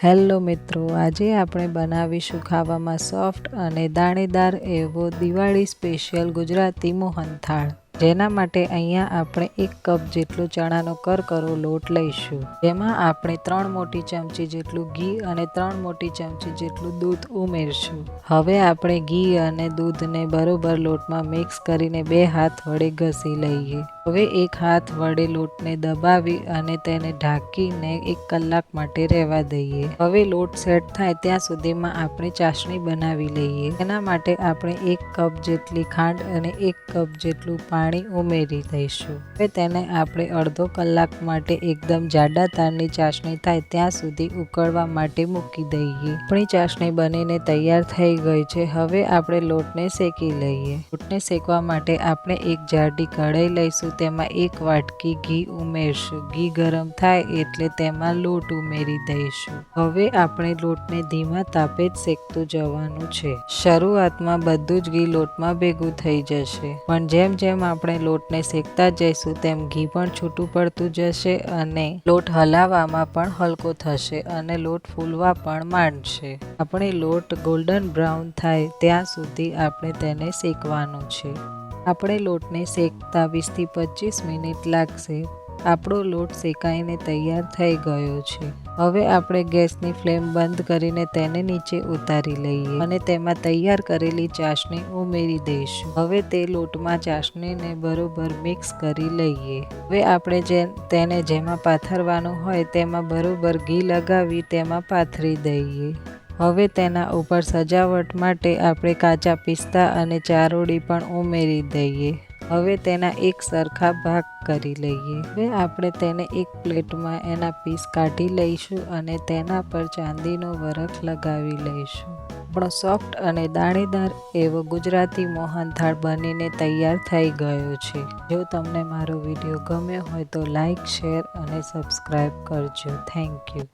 Hello મિત્રો, આજે આપણે બનાવીશું ખાવામાં સોફ્ટ અને દાણેદાર એવો દિવાળી સ્પેશિયલ ગુજરાતી મોહનથાળ। જેના માટે અહીંયા આપણે 1 કપ જેટલો ચણાનો કરકરો લોટ લઈશું। જેમાં આપણે 3 મોટી ચમચી જેટલું ઘી અને 3 મોટી ચમચી જેટલું દૂધ ઉમેરશું। હવે આપણે ઘી અને દૂધને બરોબર લોટમાં મિક્સ કરીને 2 હાથ વડે ઘસી લઈએ। હવે 1 હાથ વડે લોટને દબાવી અને તેને ઢાંકીને 1 કલાક માટે રહેવા દઈએ। હવે લોટ સેટ થાય ત્યાં સુધીમાં આપણે ચાસણી બનાવી લઈએ। તેના માટે આપણે 1 કપ જેટલી ખાંડ અને 1 કપ જેટલું પાણી ઉમેરી દઈશું। હવે તેને આપણે અડધો કલાક માટે એકદમ જાડા તારની ચાસણી થાય ત્યાં સુધી ઉકળવા માટે મૂકી દઈએ। આપણી ચાસણી બનીને તૈયાર થઈ ગઈ છે। હવે આપણે લોટને શેકી લઈએ। લોટને શેકવા માટે આપણે એક જાડી કઢાઈ લઈશું। તેમાં 1 વાટકી ઘી ઉમેરશું। ઘી ગરમ થાય એટલે તેમાં લોટ ઉમેરી દઈશું। હવે આપણે લોટને ધીમા તાપે જ શેકતું જવાનું છે। શરૂઆતમાં બધું જ ઘી લોટમાં ભેગું થઈ જશે, પણ જેમ જેમ આપણે લોટને શેકતા જઈશું તેમ ઘી પણ છૂટું પડતું જશે અને લોટ હલાવવામાં પણ હલકો થશે અને લોટ ફૂલવા પણ માંડશે। આપણે લોટ ગોલ્ડન બ્રાઉન થાય ત્યાં સુધી આપણે તેને શેકવાનો છે। આપણે લોટને શેકતા 20 થી 25 મિનિટ લાગશે। આપણો લોટ શેકાઈને તૈયાર થઈ ગયો છે। હવે આપણે ગેસની ફ્લેમ બંધ કરીને તેને નીચે ઉતારી લઈએ અને તેમાં તૈયાર કરેલી ચાસણી ઉમેરી દઈશું। હવે તે લોટમાં ચાસણીને બરોબર મિક્સ કરી લઈએ। હવે આપણે તેને જેમાં પાથરવાનું હોય તેમાં બરોબર ઘી લગાવી તેમાં પાથરી દઈએ। હવે તેના ઉપર સજાવટ માટે આપણે કાચા પિસ્તા અને ચારોળી પણ ઉમેરી દઈએ। હવે તેના એક સરખા ભાગ કરી લઈએ। હવે આપણે તેને એક પ્લેટમાં એના પીસ કાઢી લઈશું અને તેના પર ચાંદીનો વરખ લગાવી લઈશું। આપણો સોફ્ટ અને દાણેદાર એવો ગુજરાતી મોહનથાળ બનીને તૈયાર થઈ ગયો છે। જો તમને મારો વિડીયો ગમ્યો હોય તો લાઈક, શેર અને સબસ્ક્રાઈબ કરજો। Thank you.